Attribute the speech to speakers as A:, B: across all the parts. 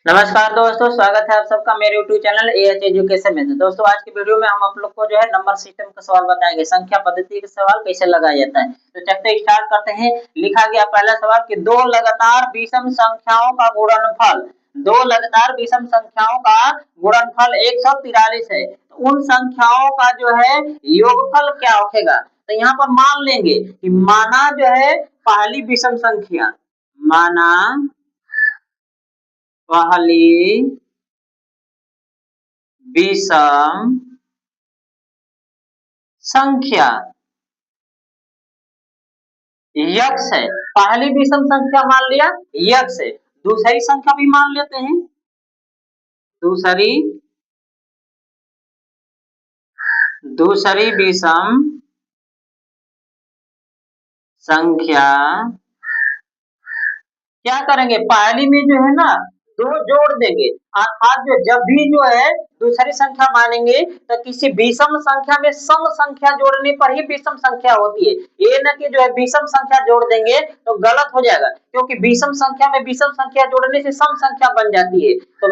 A: नमस्कार दोस्तों, स्वागत है आप सबका मेरे यूट्यूब चैनल एएच एजुकेशन में। तो दोस्तों आज की वीडियो में हम आप लोग को जो है नंबर सिस्टम का सवाल बताएंगे। संख्या पद्धति का सवाल कैसे लगाया जाता है। तो चलिए स्टार्ट करते हैं। लिखा गया पहला सवाल कि दो लगातार विषम संख्याओं का गुणनफल, दो लगातार विषम संख्याओं का गुणनफल 143 है। तो उन संख्याओं का जो है योगफल क्या होगा। तो यहाँ पर मान लेंगे कि माना जो है पहली विषम संख्या, माना पहली विषम संख्या यक्स है। पहली विषम संख्या मान लिया यक्स है, दूसरी संख्या भी मान लेते हैं। दूसरी दूसरी विषम संख्या क्या करेंगे, पहली में जो है ना दो जोड़ देंगे। अर्थात जो जब भी जो है दूसरी संख्या मानेंगे तो किसी विषम संख्या में सम संख्या जोड़ने पर ही विषम संख्या होती है। ये न कि जो है विषम संख्या जोड़ देंगे तो गलत हो जाएगा, क्योंकि विषम संख्या में विषम संख्या जोड़ने से सम संख्या बन जाती है। तो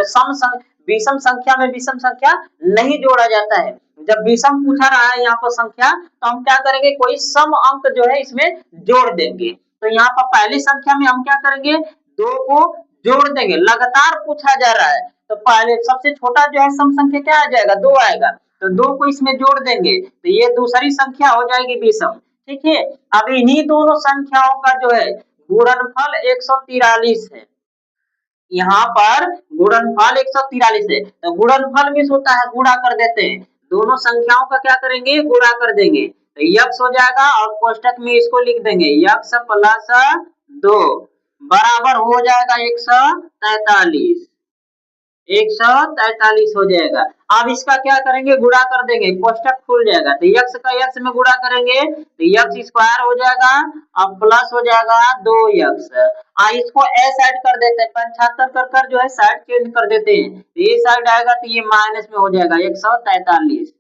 A: विषम संख्या में विषम संख्या नहीं जोड़ा जाता है। जब विषम पूछा रहा है यहाँ पर संख्या, तो हम क्या करेंगे, कोई सम अंक जो है इसमें जोड़ देंगे। तो यहाँ पर पहली संख्या में हम क्या करेंगे, दो को जोड़ देंगे। लगातार पूछा जा रहा है तो पहले सबसे छोटा जो है सम संख्या क्या आ जाएगा, दो आएगा। तो दो को इसमें जोड़ देंगे तो ये दूसरी संख्या हो जाएगी विषम। ठीक है। अब इन्हीं दोनों संख्याओं का जो है गुणनफल 143 है। यहाँ पर गुणनफल 143 है। तो गुणनफल में होता है गुणा कर देते हैं, दोनों संख्याओं का क्या करेंगे, गुणा कर देंगे। तो यक्स हो जाएगा और कोष्टक में इसको लिख देंगे यक्स प्लस 2 बराबर हो जाएगा 143। 143 हो जाएगा। अब इसका क्या करेंगे, गुणा कर देंगे, कोष्टक खुल जाएगा। तो यक्स का यक्स में गुणा करेंगे तो यक्स स्क्वायर हो जाएगा और प्लस हो जाएगा 2 यक्स। इसको ए साइड कर देते हैं, 75 कर कर जो है साइड चेंज कर देते हैं। तो ये साइड आएगा तो ये माइनस में हो जाएगा 143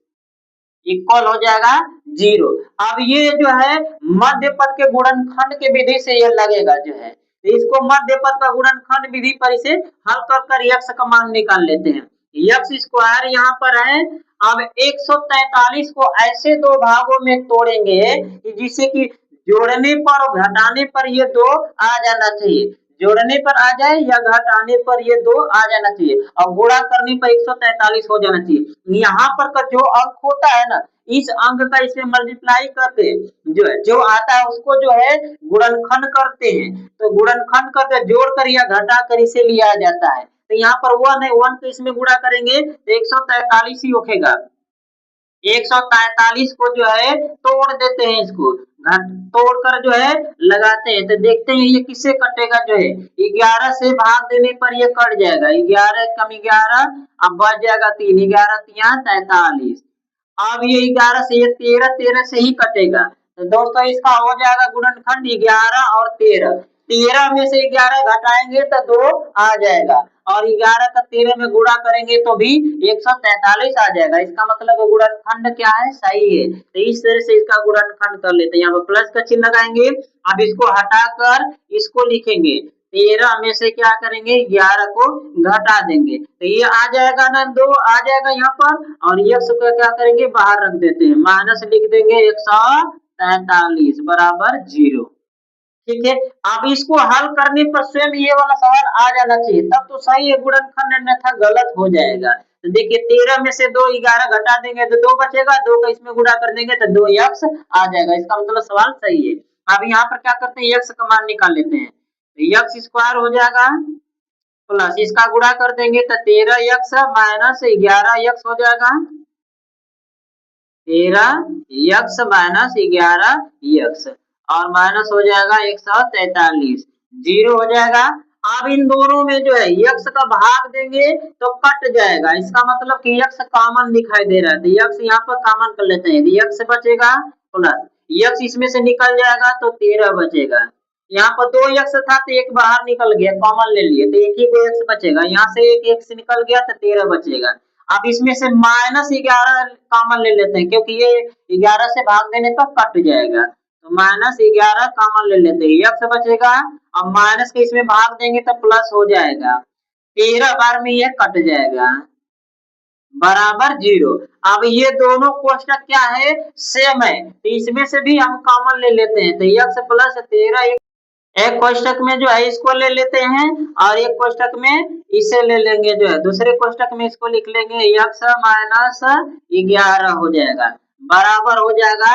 A: इक्वल हो जाएगा 0। अब ये जो है मध्य पद के गुणनखंड के विधि से ये लगेगा जो है, तो इसको मध्य पद का गुणनखंड विधि पर इसे हल कर कर यक्स का मान निकाल लेते हैं। यक्स स्क्वायर यहाँ पर है। अब 143 को ऐसे दो भागों में तोड़ेंगे कि जिससे कि जोड़ने पर और घटाने पर ये दो आ जाना चाहिए, जोड़ने पर आ जाए या घटाने पर ये दो आ जाना चाहिए, और गुणा करने पर 143 हो जाना चाहिए। यहाँ पर का जो अंक होता है ना, इस अंक का इसमें मल्टीप्लाई करके जो है जो आता है उसको जो है गुणनखंड करते हैं। तो गुणनखंड करके जोड़कर या घटाकर इसे लिया जाता है। तो यहाँ पर 1 है, 1 को इसमें गुणा करेंगे तो 143 ही होगा। 143 को जो है तोड़ देते हैं, इसको तोड़कर जो है लगाते हैं तो देखते हैं ये किससे कटेगा, जो है 11 से भाग देने पर ये कट जाएगा। 11 कम 11 अब बच जाएगा 3, 11 तिया 43। अब ये 11 से ये 13, 13 से ही कटेगा। तो दोस्तों इसका हो जाएगा गुणनखंड 11 और 13। 13 में से 11 घटाएंगे तो 2 आ जाएगा, और 11 का 13 में गुणा करेंगे तो भी 143 आ जाएगा। इसका मतलब गुणनखंड क्या है, सही है। तो इस तरह से इसका गुणनखंड कर लेते हैं। यहाँ पर प्लस का चिन्ह लगाएंगे। अब इसको हटाकर इसको लिखेंगे, 13 में से क्या करेंगे 11 को घटा देंगे तो ये आ जाएगा ना, 2 आ जाएगा यहाँ पर, और यक्स को क्या करेंगे बाहर रख देते हैं, माइनस लिख देंगे 143 बराबर 0। ठीक है। अब इसको हल करने पर स्वयं ये वाला सवाल आ जाना चाहिए, तब तो सही है गुणनखंड, अन्यथा गलत हो जाएगा। तो देखिए 13 में से 2 11 घटा देंगे तो 2 बचेगा, 2 का इसमें गुणा कर देंगे तो 2 यक्स आ जाएगा। इसका मतलब सवाल सही है। अब यहाँ पर क्या करते हैं, यक्स का मान निकाल लेते हैं। यक्स स्क्वायर हो जाएगा प्लस इसका गुणा कर देंगे तो 13 यक्स माइनस 11 यक्स हो जाएगा। 13 यक्स माइनस 11 यक्स और माइनस हो जाएगा 143, 0 हो जाएगा। अब इन दोनों में जो है यक्स का भाग देंगे तो कट जाएगा। इसका मतलब कि यक्स कॉमन दिखाई दे रहा है, तो यक्स यहाँ पर कॉमन कर लेते हैं। यक्स बचेगा प्लस यक्स इसमें से निकल जाएगा तो 13 बचेगा। यहाँ पर 2 यक्स था तो एक बाहर निकल गया, कॉमन ले लिए तो एक ही को यक्स बचेगा। यहाँ से एक यक्स निकल गया तो 13 बचेगा। अब इसमें से माइनस 11 कॉमन ले लेते हैं, क्योंकि ये 11 से भाग देने पर कट जाएगा। तो माइनस 11 कॉमन ले लेते हैं, यक्स बचेगा। अब माइनस के इसमें भाग देंगे तो प्लस हो जाएगा। 13 बार में ये कट जाएगा बराबर 0। अब ये दोनों कोष्टक क्या है सेम है, तो इसमें से भी हम कॉमन ले लेते हैं, तो x प्लस 13 एक कोष्टक में जो है इसको ले लेते हैं और एक कोष्टक में इसे ले लेंगे, जो है दूसरे कोष्टक में इसको लिख लेंगे x माइनस 11 हो जाएगा बराबर हो जाएगा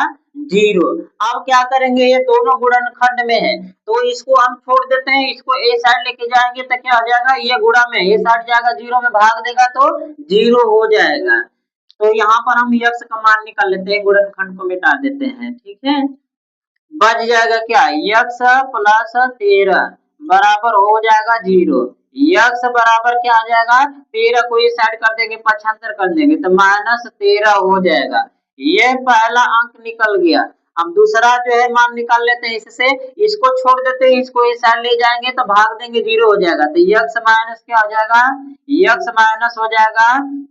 A: 0। अब क्या करेंगे, ये दोनों गुणनखंड में है तो इसको हम छोड़ देते हैं, इसको ए साइड लेके जाएंगे तो क्या हो जाएगा, ये गुणा में ये साइड जाएगा 0 में भाग देगा तो 0 हो जाएगा। तो यहाँ पर हम x का मान निकाल लेते हैं, गुणनखंड को मिटा देते हैं, ठीक है। बच जाएगा क्या, x प्लस 13 बराबर हो जाएगा 0। x बराबर क्या आ जाएगा, 13 को ये साइड कर देंगे 75 कर देंगे तो माइनस 13 हो जाएगा। ये पहला अंक निकल गया। अब दूसरा जो है मान निकाल लेते हैं इससे, इसको छोड़ देते हैं, इसको इस साइड ले जाएंगे तो भाग देंगे 0 हो जाएगा, तो x माइनस क्या हो जाएगा, x माइनस हो जाएगा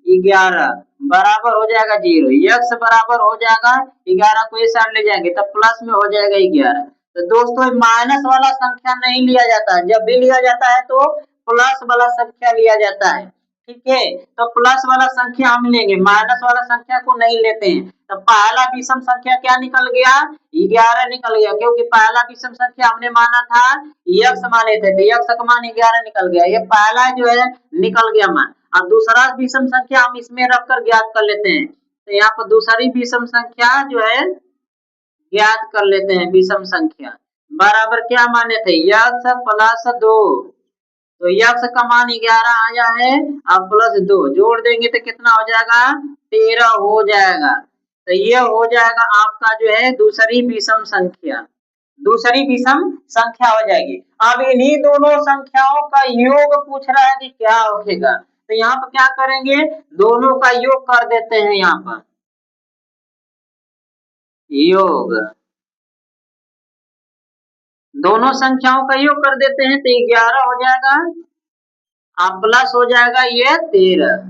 A: 11 बराबर हो जाएगा 0। x बराबर हो जाएगा 11 को इस साइड ले जाएंगे तब प्लस में हो जाएगा 11। तो दोस्तों माइनस वाला संख्या नहीं लिया जाता है, जब भी लिया जाता है तो प्लस वाला संख्या लिया जाता है, ठीक है। तो प्लस वाला संख्या हम लेंगे, माइनस वाला संख्या को नहीं लेते हैं। तो पहला विषम संख्या क्या निकल गया, 11 निकल गया, क्योंकि पहला विषम संख्या हमने माना था x माने थे तो x का मान 11 निकल गया, ये पहला जो है निकल गया मान। अब दूसरा विषम संख्या हम इसमें रखकर ज्ञात कर लेते हैं, तो यहाँ पर दूसरी विषम संख्या जो है ज्ञात कर लेते हैं। विषम संख्या बराबर क्या माने थे, x प्लस 2, तो x का मान 11 आया है, अब प्लस 2 जोड़ देंगे तो कितना हो जाएगा, 13 हो जाएगा। तो ये हो जाएगा आपका जो है दूसरी विषम संख्या, दूसरी विषम संख्या हो जाएगी। अब इन्हीं दोनों संख्याओं का योग पूछ रहा है कि क्या होगा, तो यहाँ पर क्या करेंगे, दोनों का योग कर देते हैं, यहाँ पर योग दोनों संख्याओं का योग कर देते हैं तो 11 हो जाएगा, अब प्लस हो जाएगा ये 13,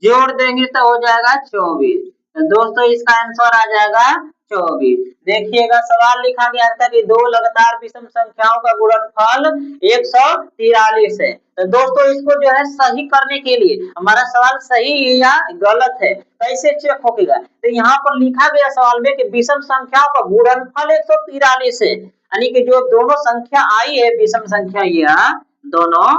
A: जोड़ देंगे तो हो जाएगा 24। तो दोस्तों इसका आंसर आ जाएगा 24। देखिएगा सवाल लिखा गया था कि दो लगातार विषम संख्याओं का गुणनफल 143 है। तो दोस्तों इसको जो है सही करने के लिए हमारा सवाल सही या गलत है कैसे चेक होगा, तो यहाँ पर लिखा गया सवाल में कि विषम संख्याओं का गुणनफल 143 है, यानी कि जो दोनों संख्या आई है विषम संख्या, यह दोनों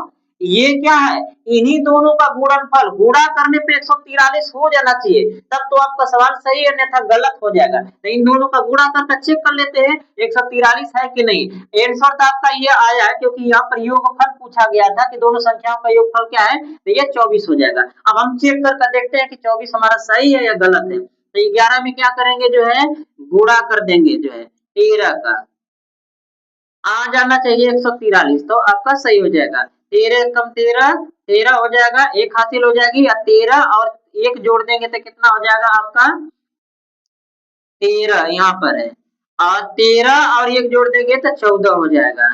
A: ये क्या है, इन्हीं दोनों का गुणनफल गुणा करने पे 143 हो जाना चाहिए, तब तो आपका सवाल सही है, अन्यथा गलत हो जाएगा। तो इन दोनों का गुणा करके चेक कर लेते हैं 143 है कि नहीं। आंसर तो आपका ये आया है, क्योंकि यहाँ पर योगफल पूछा गया था कि दोनों संख्याओं का योगफल क्या है, तो ये 24 हो जाएगा। अब हम चेक करके देखते हैं कि 24 हमारा सही है या गलत है। तो 11 में क्या करेंगे, जो है गुणा कर देंगे, जो है 13 का आ जाना चाहिए 143, तो आपका सही हो जाएगा। 13 कम 13 13 हो जाएगा, एक हासिल हो जाएगी, या 13 और एक जोड़ देंगे तो कितना हो जाएगा आपका 13 यहाँ पर है, और 13 और एक जोड़ देंगे तो 14 हो जाएगा,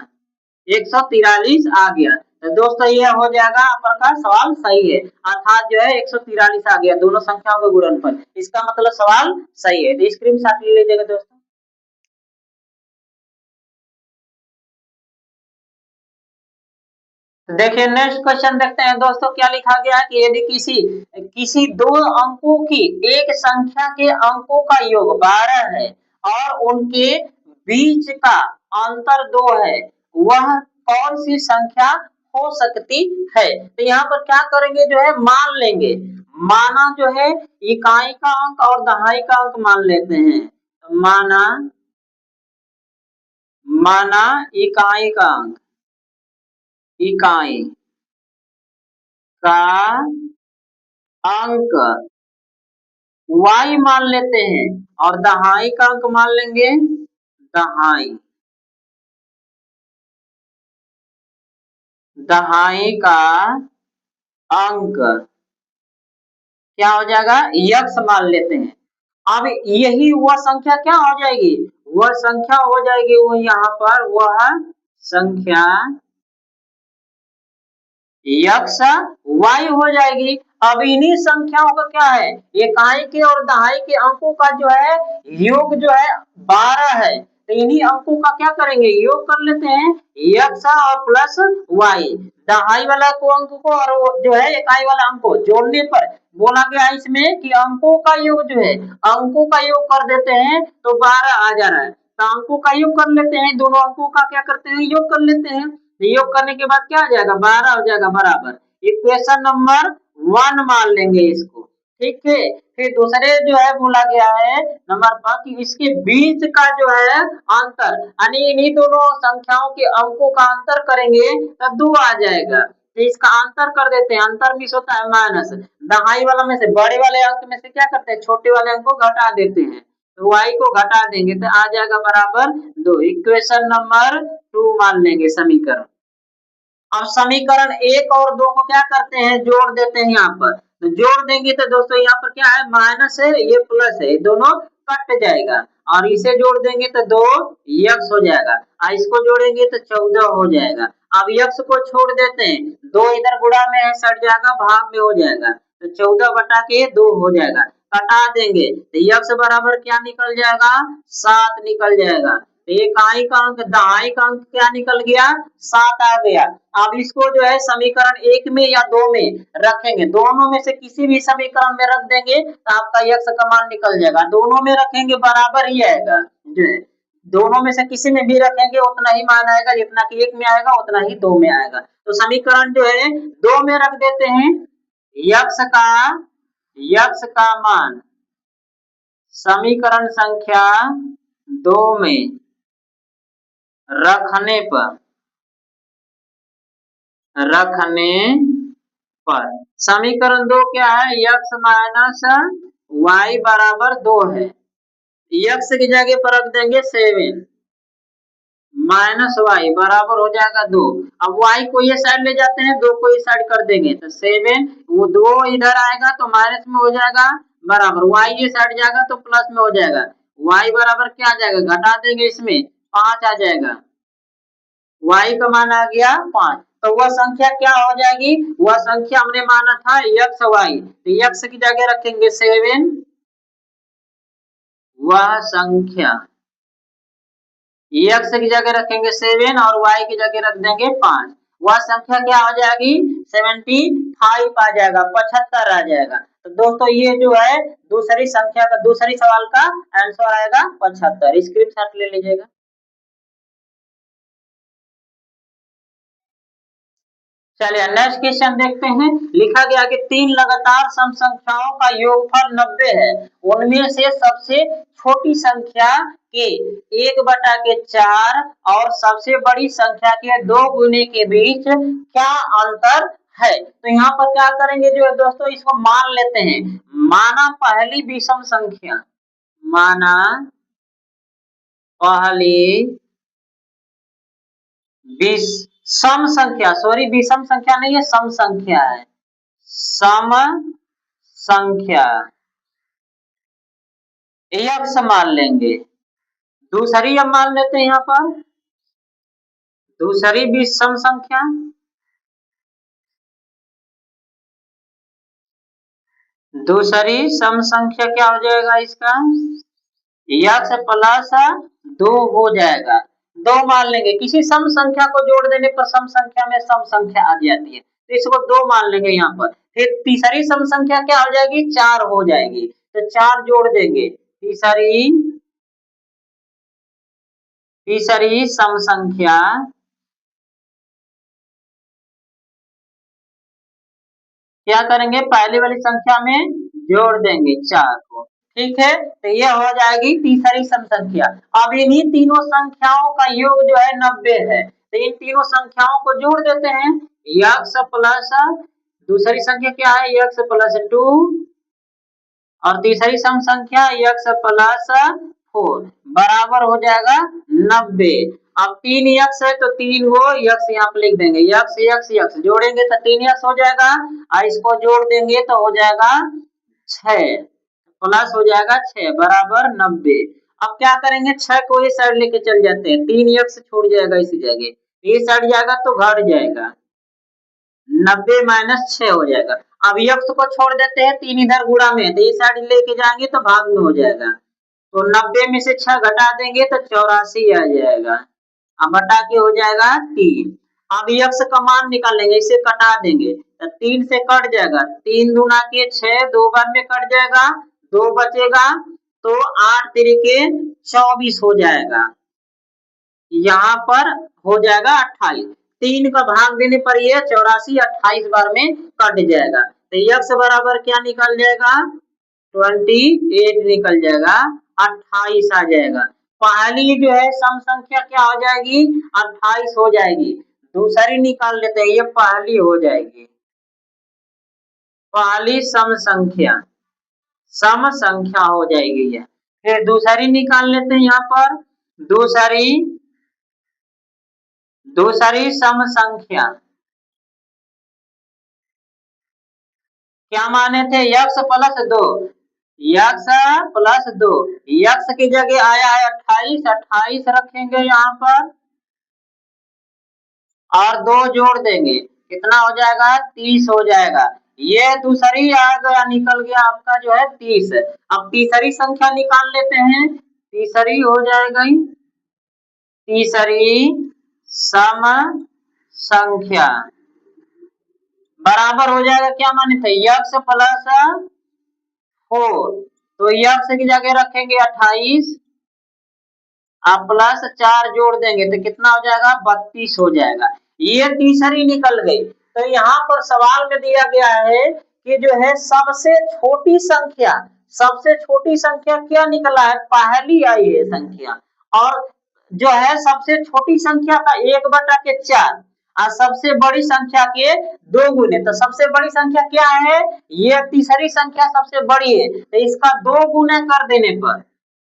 A: 143 आ गया। तो दोस्तों ये हो जाएगा आपका सवाल सही है, अर्थात जो है 143 आ गया दोनों संख्याओं का गुणनफल, इसका मतलब सवाल सही है। तो स्क्रीनशॉट ले लीजिएगा दोस्तों। देखिए नेक्स्ट क्वेश्चन देखते हैं दोस्तों, क्या लिखा गया है कि यदि किसी किसी दो अंकों की एक संख्या के अंकों का योग 12 है और उनके बीच का अंतर 2 है, वह कौन सी संख्या हो सकती है। तो यहाँ पर क्या करेंगे, जो है मान लेंगे, माना जो है इकाई का अंक और दहाई का अंक मान लेते हैं। माना माना इकाई का अंक, इकाई का अंक y मान लेते हैं और दहाई का अंक मान लेंगे दहाई, दहाई का अंक क्या हो जाएगा, x मान लेते हैं। अब यही वह संख्या क्या हो जाएगी, वह संख्या हो जाएगी, वो यहाँ पर वह संख्या x y हो जाएगी। अब इन्हीं संख्याओं का क्या है, इकाई के और दहाई के अंकों का जो है योग जो है 12 है, तो इन्हीं अंकों का क्या करेंगे, योग कर लेते हैं x और प्लस y। दहाई वाला को अंक को और वो जो है इकाई वाला अंक को जोड़ने पर बोला गया है इसमें कि अंकों का योग जो है, अंकों का योग कर देते हैं तो 12 आ जा रहा है। तो अंकों का योग कर लेते हैं, दोनों अंकों का क्या करते हैं, योग कर लेते हैं। तो योग करने के बाद क्या आ जाएगा, 12 हो जाएगा बराबर इक्वेशन नंबर 1 मान लेंगे इसको। ठीक है, फिर दूसरे जो है बोला गया है नंबर पर कि इसके बीच का जो है अंतर, यानी इन्हीं दोनों संख्याओं के अंकों का अंतर करेंगे तो 2 आ जाएगा। तो इसका अंतर कर देते हैं, अंतर मिस होता है माइनस, दहाई वाला में से बड़े वाले अंक में से क्या करते हैं, छोटे वाले अंक को घटा देते हैं। तो y को घटा देंगे तो आ जाएगा बराबर 2, इक्वेशन नंबर 2 मान लेंगे समीकरण। अब समीकरण 1 और 2 को क्या करते हैं, जोड़ देते हैं यहाँ पर। तो जोड़ देंगे तो दोस्तों यहाँ पर क्या है, माइनस है, ये प्लस है, दोनों कट जाएगा। और इसे जोड़ देंगे तो 2 यक्स हो जाएगा, और इसको जोड़ेंगे तो 14 हो जाएगा। अब यक्स को छोड़ देते हैं, 2 इधर गुणा में है, सट जाएगा, भाग में हो जाएगा। तो 14 बटा के 2 हो जाएगा। कटा देंगे तो यक्स बराबर क्या निकल जाएगा, 7 निकल जाएगा। इकाई का अंक दहाई का अंक क्या निकल गया, 7 आ गया। अब इसको जो है समीकरण 1 में या 2 में रखेंगे, दोनों में से किसी भी समीकरण में रख देंगे तो आपका यक्स का मान निकल जाएगा। दोनों में रखेंगे बराबर ही आएगा, जो है दोनों में से किसी में भी रखेंगे उतना ही मान आएगा, जितना कि 1 में आएगा उतना ही 2 में आएगा। तो समीकरण जो है 2 में रख देते हैं, यक्स का मान समीकरण संख्या 2 में रखने पर समीकरण 2 क्या है, यक्स माइनस वाई बराबर 2 है। यक्स की जगह पर रख देंगे 7 माइनस वाई बराबर हो जाएगा 2। अब वाई को ये साइड ले जाते हैं, 2 को इस साइड कर देंगे तो 7, वो 2 इधर आएगा तो माइनस में हो जाएगा बराबर, वाई ये साइड जाएगा तो प्लस में हो जाएगा। वाई बराबर क्या आ जाएगा, घटा देंगे इसमें 5 आ जाएगा, y का मान आ गया 5। तो वह संख्या क्या हो जाएगी, वह संख्या हमने माना था x y, तो x की जगह रखेंगे 7, वह संख्या x की जगह रखेंगे 7 और y की जगह रख देंगे 5। वह संख्या क्या हो जाएगी, 75 आ जाएगा, 75 आ जाएगा। तो दोस्तों ये जो है दूसरी संख्या का, दूसरी सवाल का आंसर आएगा 75। स्क्रीनशॉट ले लीजिएगा। चलिए नेक्स्ट क्वेश्चन देखते हैं। लिखा गया कि 3 लगातार सम संख्याओं का योगफल 90 है, उनमें से सबसे छोटी संख्या के 1/4 और सबसे बड़ी संख्या के 2 गुने के बीच क्या अंतर है। तो यहाँ पर क्या करेंगे जो है दोस्तों, इसको मान लेते हैं। माना पहली विषम संख्या, माना पहली सम संख्या, सॉरी विषम संख्या नहीं है, सम संख्या है, सम संख्या यक्स मान लेंगे। दूसरी अब मान लेते हैं यहाँ पर, दूसरी विषम संख्या, दूसरी सम संख्या क्या हो जाएगा इसका, यक्स प्लस 2 हो जाएगा। 2 मान लेंगे, किसी सम संख्या को जोड़ देने पर सम संख्या में सम संख्या आ जाती है, तो इसको 2 मान लेंगे यहाँ पर। फिर तीसरी सम संख्या क्या हो जाएगी, 4 हो जाएगी, तो 4 जोड़ देंगे। तीसरी सम संख्या क्या करेंगे, पहले वाली संख्या में जोड़ देंगे 4 को। ठीक है, तो यह हो जाएगी तीसरी सम संख्या। अब इन्हीं तीनों संख्याओं का योग जो है 90 है, तो इन तीनों संख्याओं को जोड़ देते हैं। यक्स प्लस दूसरी संख्या क्या है, यक्स प्लस 2 और तीसरी सम संख्या यक्स प्लस 4 बराबर हो जाएगा 90। अब 3 यक्स है तो 3 को यक्स यहाँ पे लिख देंगे, यक्स यक्स यक्स जोड़ेंगे तो 3 यक्स हो जाएगा, और इसको जोड़ देंगे तो हो जाएगा 6, प्लस हो जाएगा 6 बराबर 90। अब क्या करेंगे, 6 को इस साइड लेके चल जाते हैं, 3 यक्स छूट जाएगा इसी जगह, ये साइड जाएगा तो घट जाएगा, 90 माइनस 6 हो जाएगा। अब यक्स को छोड़ देते हैं, 3 इधर गुणा में, तो इस साइड लेके जाएंगे तो भाग में हो जाएगा, तो 90 में से 6 घटा देंगे तो 84 आ जाएगा, अब बटा के हो जाएगा 3। अब यक्स का मान निकालेंगे, इसे कटा देंगे तो 3 से कट जाएगा, 3 दूना के 6, 2 बार में कट जाएगा, 2 बचेगा तो 8 तिरिके 24 हो जाएगा। यहाँ पर हो जाएगा 28, 3 का भाग देने पर ये 84 28 बार में कट जाएगा तो यक्स बराबर क्या निकल जाएगा 28 निकल जाएगा, 28 आ जाएगा। पहली जो है सम संख्या क्या हो जाएगी 28 हो जाएगी। दूसरी निकाल लेते हैं, ये पहली हो जाएगी, पहली सम संख्या हो जाएगी ये। फिर दूसरी निकाल लेते हैं, यहाँ पर दूसरी सम संख्या क्या माने थे x plus 2, x plus 2, x की जगह आया है 28, 28 रखेंगे यहाँ पर और 2 जोड़ देंगे, कितना हो जाएगा 30 हो जाएगा। ये दूसरी आ गया, निकल गया आपका जो है 30। अब तीसरी संख्या निकाल लेते हैं, तीसरी हो जाएगा, तीसरी सम संख्या बराबर हो जाएगा, क्या माने थे यक्स प्लस 4, तो यक्स की जगह रखेंगे 28 आप प्लस 4 जोड़ देंगे तो कितना हो जाएगा 32 हो जाएगा। ये तीसरी निकल गई। तो यहाँ पर सवाल में दिया गया है कि जो है सबसे छोटी संख्या क्या निकला है, पहली आई है संख्या, और जो है सबसे छोटी संख्या का 1/4 और सबसे बड़ी संख्या के 2 गुने, तो सबसे बड़ी संख्या क्या है, ये तीसरी संख्या सबसे बड़ी है, तो इसका 2 गुना कर देने पर,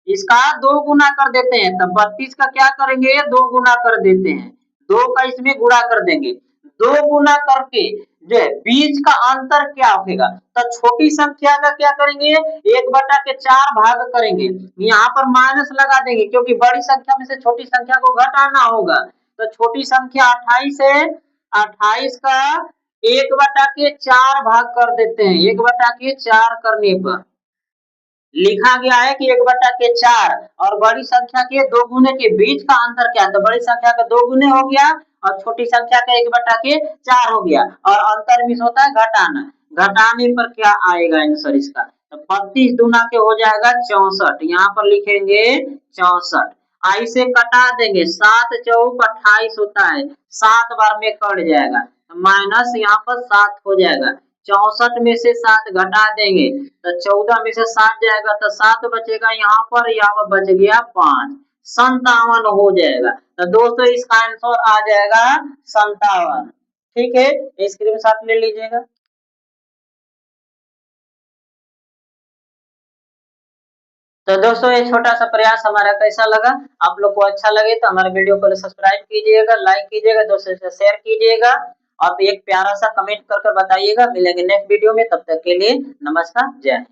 A: इसका 2 गुना कर देते हैं, तब 32 का क्या करेंगे 2 गुना कर देते हैं, 2 का इसमें गुणा कर देंगे, 2 गुना करके जो है बीच का अंतर क्या होगा, तो छोटी संख्या का क्या करेंगे 1/4 भाग करेंगे, यहाँ पर माइनस लगा देंगे क्योंकि बड़ी संख्या में से छोटी संख्या को घटाना होगा, तो छोटी संख्या 28 है, 28 का 1/4 भाग कर देते हैं, 1/4 करने पर लिखा गया है कि 1/4 और बड़ी संख्या के 2 गुने के बीच का अंतर क्या है, तो बड़ी संख्या का 2 गुने हो गया और छोटी संख्या का 1/4 हो गया, और अंतर मिस होता है घटाना, घटाने पर क्या आएगा आंसर इसका, तो 32 दूना के हो जाएगा 64, यहाँ पर लिखेंगे 64, आई से कटा देंगे, 7 चौक 28 होता है, 7 बार में कट जाएगा, माइनस यहाँ पर 7 हो जाएगा, 64 में से 7 घटा देंगे तो 14 में से 7 जाएगा तो 7 बचेगा, यहाँ पर बच गया 5, 57 हो जाएगा। तो दोस्तों इसका आंसर आ जाएगा 57। ठीक है, स्क्रीनशॉट ले लीजिएगा। तो दोस्तों ये छोटा सा प्रयास हमारा कैसा लगा, आप लोग को अच्छा लगे तो हमारे वीडियो को सब्सक्राइब कीजिएगा, लाइक कीजिएगा, दोस्तों से शेयर कीजिएगा, आप एक प्यारा सा कमेंट कर बताइएगा। मिलेंगे नेक्स्ट वीडियो में, तब तक के लिए नमस्कार, जय हिंद।